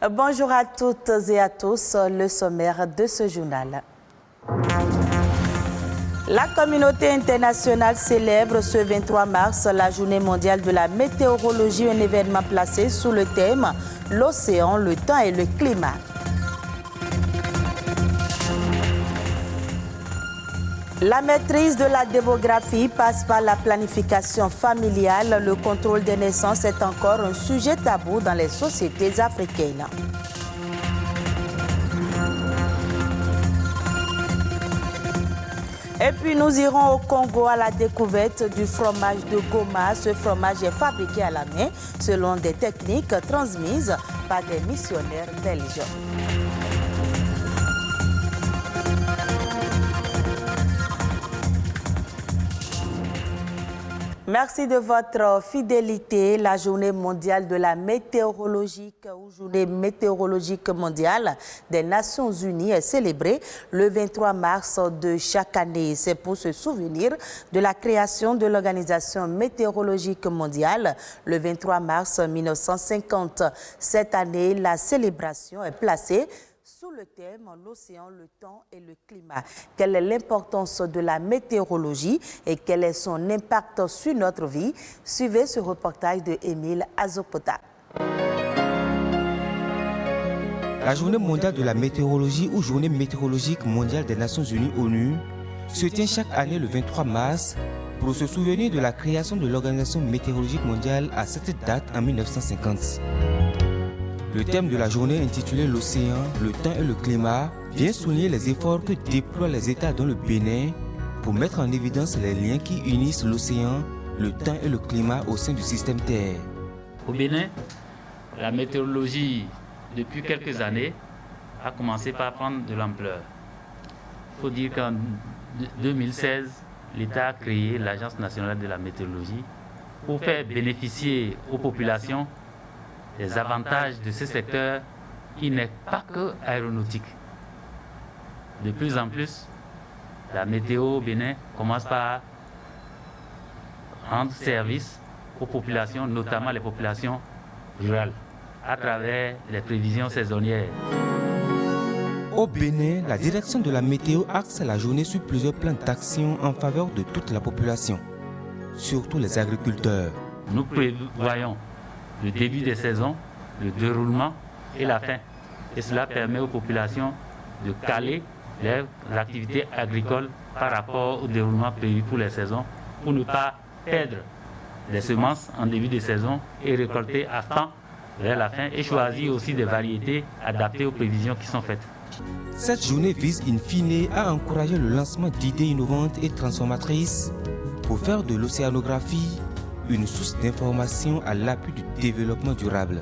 Bonjour à toutes et à tous, le sommaire de ce journal. La communauté internationale célèbre ce 23 mars la journée mondiale de la météorologie, un événement placé sous le thème « L'océan, le temps et le climat ». La maîtrise de la démographie passe par la planification familiale. Le contrôle des naissances est encore un sujet tabou dans les sociétés africaines. Et puis nous irons au Congo à la découverte du fromage de Goma. Ce fromage est fabriqué à la main selon des techniques transmises par des missionnaires belges. Merci de votre fidélité. La journée mondiale de la météorologie ou journée météorologique mondiale des Nations Unies est célébrée le 23 mars de chaque année. C'est pour se souvenir de la création de l'Organisation météorologique mondiale le 23 mars 1950. Cette année, la célébration est placée sous le thème « L'océan, le temps et le climat ». Quelle est l'importance de la météorologie et quel est son impact sur notre vie? Suivez ce reportage de Émile Azopota. La journée mondiale de la météorologie ou journée météorologique mondiale des Nations Unies ONU se tient chaque année le 23 mars pour se souvenir de la création de l'Organisation météorologique mondiale à cette date en 1950. Le thème de la journée intitulé « L'océan, le temps et le climat » vient souligner les efforts que déploient les États dans le Bénin pour mettre en évidence les liens qui unissent l'océan, le temps et le climat au sein du système Terre. Au Bénin, la météorologie, depuis quelques années, a commencé par prendre de l'ampleur. Il faut dire qu'en 2016, l'État a créé l'Agence nationale de la météorologie pour faire bénéficier aux populations des avantages de ce secteur qui n'est pas que aéronautique. De plus en plus, la météo au Bénin commence par rendre service aux populations, notamment les populations rurales, à travers les prévisions saisonnières. Au Bénin, la direction de la météo axe la journée sur plusieurs plans d'action en faveur de toute la population, surtout les agriculteurs. Nous prévoyons le début des saisons, le déroulement et la fin. Et cela permet aux populations de caler leurs activités agricoles par rapport au déroulement prévu pour les saisons, pour ne pas perdre les semences en début de saison et récolter à temps vers la fin et choisir aussi des variétés adaptées aux prévisions qui sont faites. Cette journée vise in fine à encourager le lancement d'idées innovantes et transformatrices pour faire de l'océanographie une source d'information à l'appui du développement durable.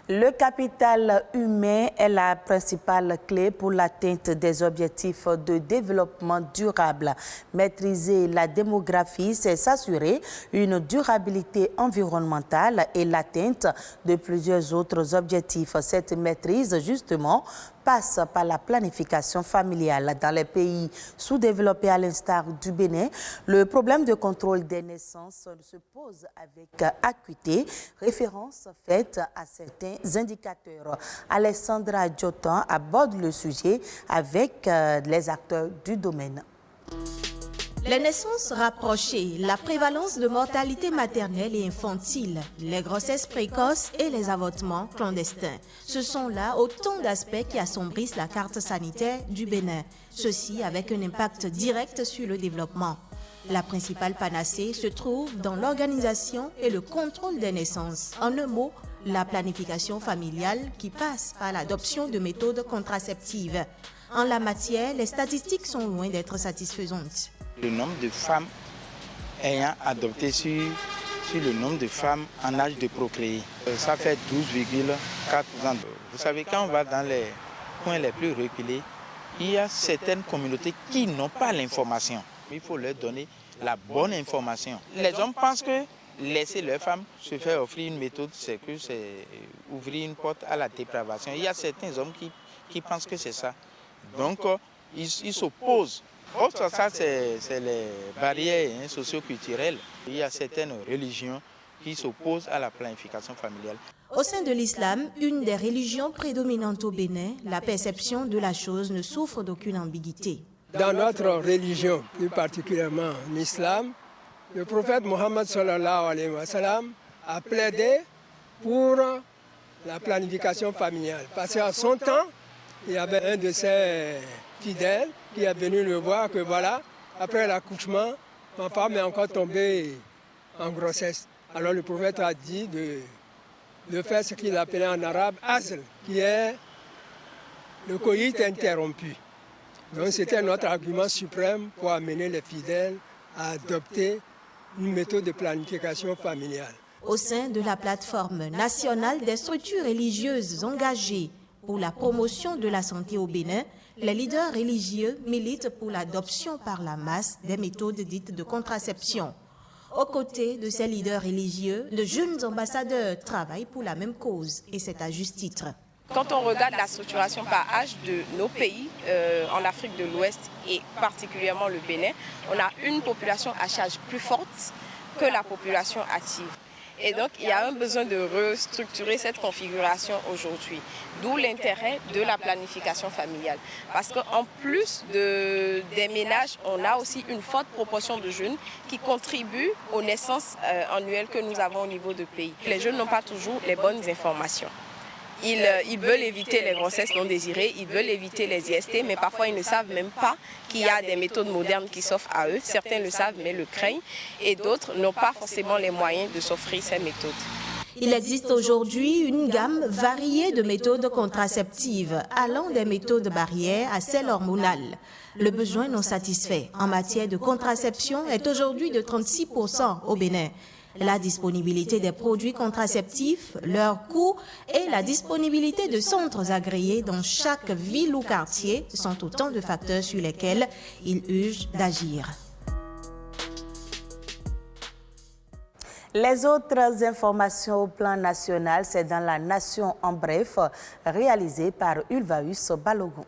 Le capital humain est la principale clé pour l'atteinte des objectifs de développement durable. Maîtriser la démographie, c'est s'assurer une durabilité environnementale et l'atteinte de plusieurs autres objectifs. Cette maîtrise, justement, passe par la planification familiale. Dans les pays sous-développés à l'instar du Bénin, le problème de contrôle des naissances se pose avec acuité, référence faite à certains indicateurs. Alessandra Djotan aborde le sujet avec les acteurs du domaine. Les naissances rapprochées, la prévalence de mortalité maternelle et infantile, les grossesses précoces et les avortements clandestins. Ce sont là autant d'aspects qui assombrissent la carte sanitaire du Bénin. Ceci avec un impact direct sur le développement. La principale panacée se trouve dans l'organisation et le contrôle des naissances. En un mot, la planification familiale qui passe par l'adoption de méthodes contraceptives. En la matière, les statistiques sont loin d'être satisfaisantes. Le nombre de femmes ayant adopté sur le nombre de femmes en âge de procréer. Ça fait 12,4%. Vous savez, quand on va dans les coins les plus reculés, il y a certaines communautés qui n'ont pas l'information. Il faut leur donner la bonne information. Les hommes pensent que laisser leurs femmes se faire offrir une méthode, c'est ouvrir une porte à la dépravation. Il y a certains hommes qui pensent que c'est ça. Donc, ils s'opposent. Autre, ça, c'est les barrières socio-culturelles. Il y a certaines religions qui s'opposent à la planification familiale. Au sein de l'islam, une des religions prédominantes au Bénin, la perception de la chose ne souffre d'aucune ambiguïté. Dans notre religion, plus particulièrement l'islam, le prophète Mohammed sallallahu alayhi wa sallam a plaidé pour la planification familiale. Parce qu'à son temps, il y avait un de ses fidèles qui est venu le voir que voilà, après l'accouchement, ma femme est encore tombée en grossesse. Alors le prophète a dit de faire ce qu'il appelait en arabe asl, qui est le coït interrompu. Donc c'était notre argument suprême pour amener les fidèles à adopter une méthode de planification familiale. Au sein de la plateforme nationale des structures religieuses engagées pour la promotion de la santé au Bénin, les leaders religieux militent pour l'adoption par la masse des méthodes dites de contraception. Aux côtés de ces leaders religieux, de jeunes ambassadeurs travaillent pour la même cause, et c'est à juste titre. Quand on regarde la structuration par âge de nos pays en Afrique de l'Ouest et particulièrement le Bénin, on a une population à charge plus forte que la population active. Et donc, il y a un besoin de restructurer cette configuration aujourd'hui. D'où l'intérêt de la planification familiale. Parce qu'en plus des ménages, on a aussi une forte proportion de jeunes qui contribuent aux naissances annuelles que nous avons au niveau du pays. Les jeunes n'ont pas toujours les bonnes informations. Ils veulent éviter les grossesses non désirées, ils veulent éviter les IST, mais parfois ils ne savent même pas qu'il y a des méthodes modernes qui s'offrent à eux. Certains le savent, mais le craignent, et d'autres n'ont pas forcément les moyens de s'offrir ces méthodes. Il existe aujourd'hui une gamme variée de méthodes contraceptives, allant des méthodes barrières à celles hormonales. Le besoin non satisfait en matière de contraception est aujourd'hui de 36% au Bénin. La disponibilité des produits contraceptifs, leur coût et la disponibilité de centres agréés dans chaque ville ou quartier sont autant de facteurs sur lesquels il urge d'agir. Les autres informations au plan national, c'est dans la Nation en bref, réalisée par Ulvaeus Balogun.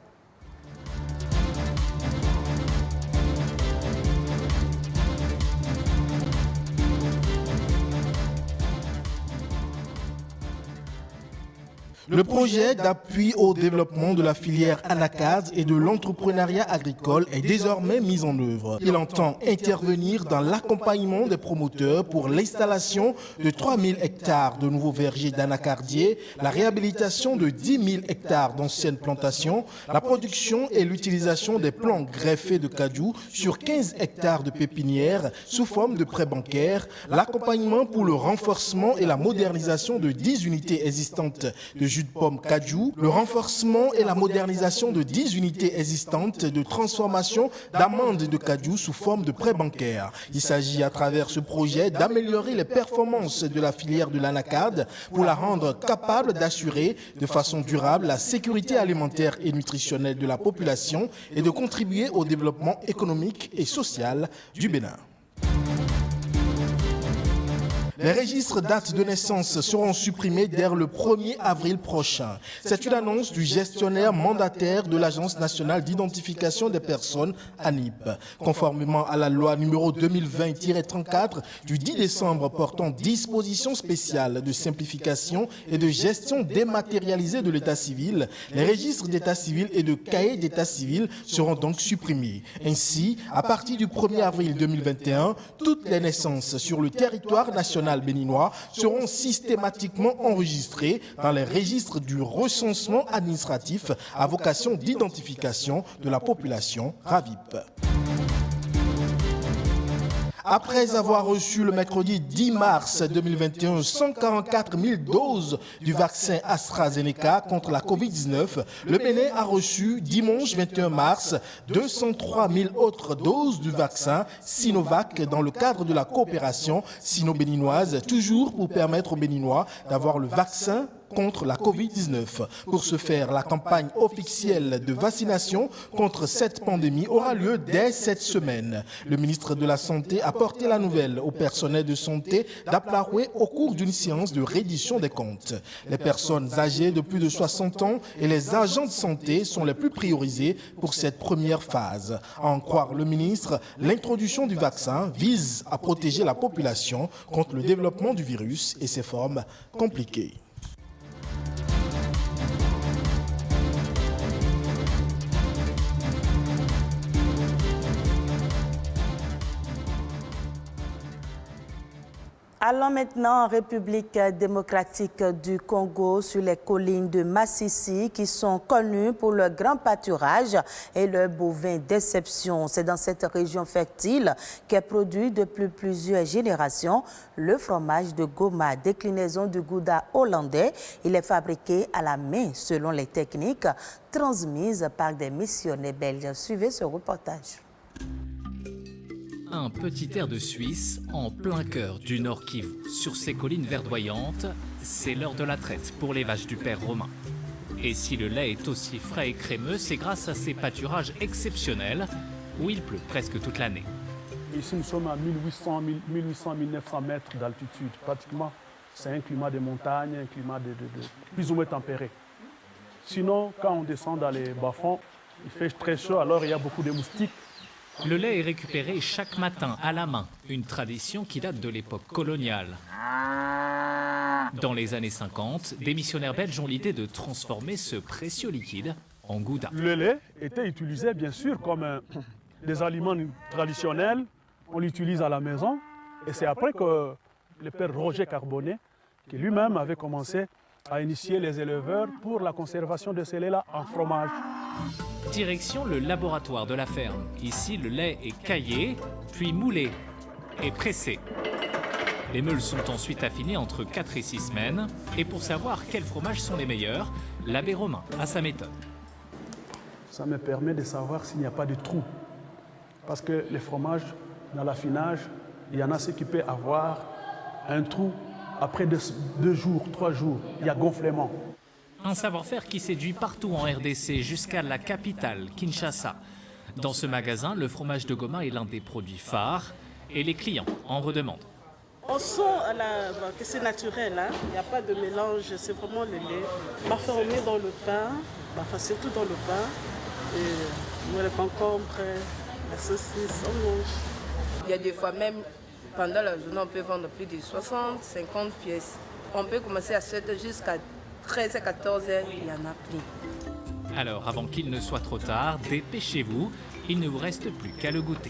Le projet d'appui au développement de la filière anacarde et de l'entrepreneuriat agricole est désormais mis en œuvre. Il entend intervenir dans l'accompagnement des promoteurs pour l'installation de 3000 hectares de nouveaux vergers d'anacardiers, la réhabilitation de 10 000 hectares d'anciennes plantations, la production et l'utilisation des plants greffés de cajou sur 15 hectares de pépinières sous forme de prêts bancaires, l'accompagnement pour le renforcement et la modernisation de 10 unités existantes de jus de pomme cajou, le renforcement et la modernisation de 10 unités existantes de transformation d'amandes de cajou sous forme de prêts bancaires. Il s'agit à travers ce projet d'améliorer les performances de la filière de l'anacarde pour la rendre capable d'assurer de façon durable la sécurité alimentaire et nutritionnelle de la population et de contribuer au développement économique et social du Bénin. Les registres dates de naissance seront supprimés dès le 1er avril prochain. C'est une annonce du gestionnaire mandataire de l'Agence nationale d'identification des personnes, ANIP. Conformément à la loi numéro 2020-34 du 10 décembre portant dispositions spéciales de simplification et de gestion dématérialisée de l'état civil, les registres d'état civil et de cahiers d'état civil seront donc supprimés. Ainsi, à partir du 1er avril 2021, toutes les naissances sur le territoire national béninois seront systématiquement enregistrés dans les registres du recensement administratif à vocation d'identification de la population RAVIP. Après avoir reçu le mercredi 10 mars 2021 144 000 doses du vaccin AstraZeneca contre la Covid-19, le Bénin a reçu dimanche 21 mars 203 000 autres doses du vaccin Sinovac dans le cadre de la coopération sino-béninoise, toujours pour permettre aux Béninois d'avoir le vaccin contre la Covid-19. Pour ce faire, la campagne officielle de vaccination contre cette pandémie aura lieu dès cette semaine. Le ministre de la Santé a porté la nouvelle au personnel de santé d'Aplaroué au cours d'une séance de reddition des comptes. Les personnes âgées de plus de 60 ans et les agents de santé sont les plus priorisés pour cette première phase. À en croire le ministre, l'introduction du vaccin vise à protéger la population contre le développement du virus et ses formes compliquées. Allons maintenant en République démocratique du Congo sur les collines de Massissi qui sont connues pour leur grand pâturage et leur bovin d'exception. C'est dans cette région fertile qu'est produit depuis plusieurs générations le fromage de Goma, déclinaison du Gouda hollandais. Il est fabriqué à la main selon les techniques transmises par des missionnaires belges. Suivez ce reportage. Un petit air de Suisse en plein cœur du Nord Kivu. Sur ces collines verdoyantes, c'est l'heure de la traite pour les vaches du père Romain. Et si le lait est aussi frais et crémeux, c'est grâce à ces pâturages exceptionnels où il pleut presque toute l'année. Ici, nous sommes à 1800-1900 mètres d'altitude. Pratiquement, c'est un climat de montagne, un climat de plus ou moins tempéré. Sinon, quand on descend dans les bas-fonds, il fait très chaud, alors il y a beaucoup de moustiques. Le lait est récupéré chaque matin à la main, une tradition qui date de l'époque coloniale. Dans les années 50, des missionnaires belges ont l'idée de transformer ce précieux liquide en gouda. Le lait était utilisé bien sûr comme des aliments traditionnels. On l'utilise à la maison. Et c'est après que le père Roger Carbonnet, qui lui-même avait commencé à initier les éleveurs pour la conservation de ce lait-là en fromage. Direction le laboratoire de la ferme. Ici, le lait est caillé, puis moulé et pressé. Les meules sont ensuite affinées entre 4 et 6 semaines. Et pour savoir quels fromages sont les meilleurs, l'abbé Romain a sa méthode. Ça me permet de savoir s'il n'y a pas de trou. Parce que les fromages, dans l'affinage, il y en a ceux qui peuvent avoir un trou après 2 jours, 3 jours. Il y a gonflement. Un savoir-faire qui séduit partout en RDC jusqu'à la capitale, Kinshasa. Dans ce magasin, le fromage de Goma est l'un des produits phares et les clients en redemandent. On sent que c'est naturel, hein? Il n'y a pas de mélange, c'est vraiment le lait. Parfois on met dans le pain, surtout dans le pain, et le concombre, la saucisse, on mange. Il y a des fois même, pendant la journée, on peut vendre plus de 60, 50 pièces. On peut commencer à 7 jusqu'à 13 à 14 heures, il y en a plus. Alors, avant qu'il ne soit trop tard, dépêchez-vous, il ne vous reste plus qu'à le goûter.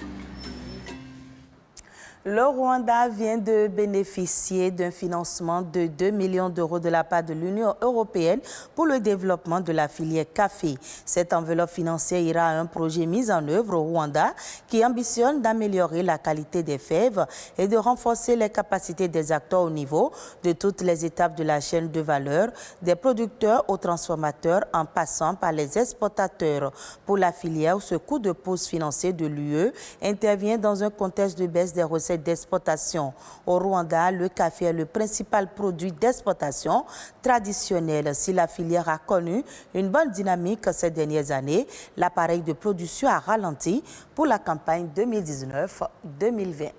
Le Rwanda vient de bénéficier d'un financement de 2 millions d'euros de la part de l'Union européenne pour le développement de la filière café. Cette enveloppe financière ira à un projet mis en œuvre au Rwanda qui ambitionne d'améliorer la qualité des fèves et de renforcer les capacités des acteurs au niveau de toutes les étapes de la chaîne de valeur, des producteurs aux transformateurs en passant par les exportateurs. Pour la filière, ce coup de pouce financier de l'UE intervient dans un contexte de baisse des recettes d'exportation. Au Rwanda, le café est le principal produit d'exportation traditionnel. Si la filière a connu une bonne dynamique ces dernières années, l'appareil de production a ralenti pour la campagne 2019-2020.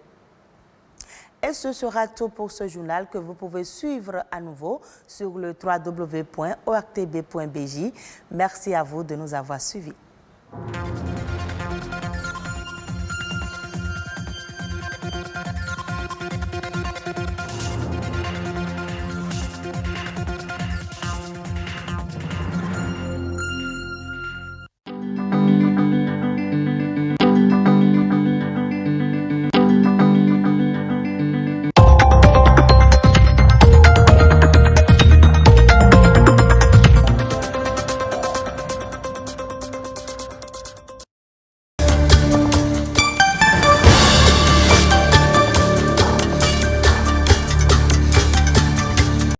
Et ce sera tout pour ce journal que vous pouvez suivre à nouveau sur le www.ortb.bj. Merci à vous de nous avoir suivis.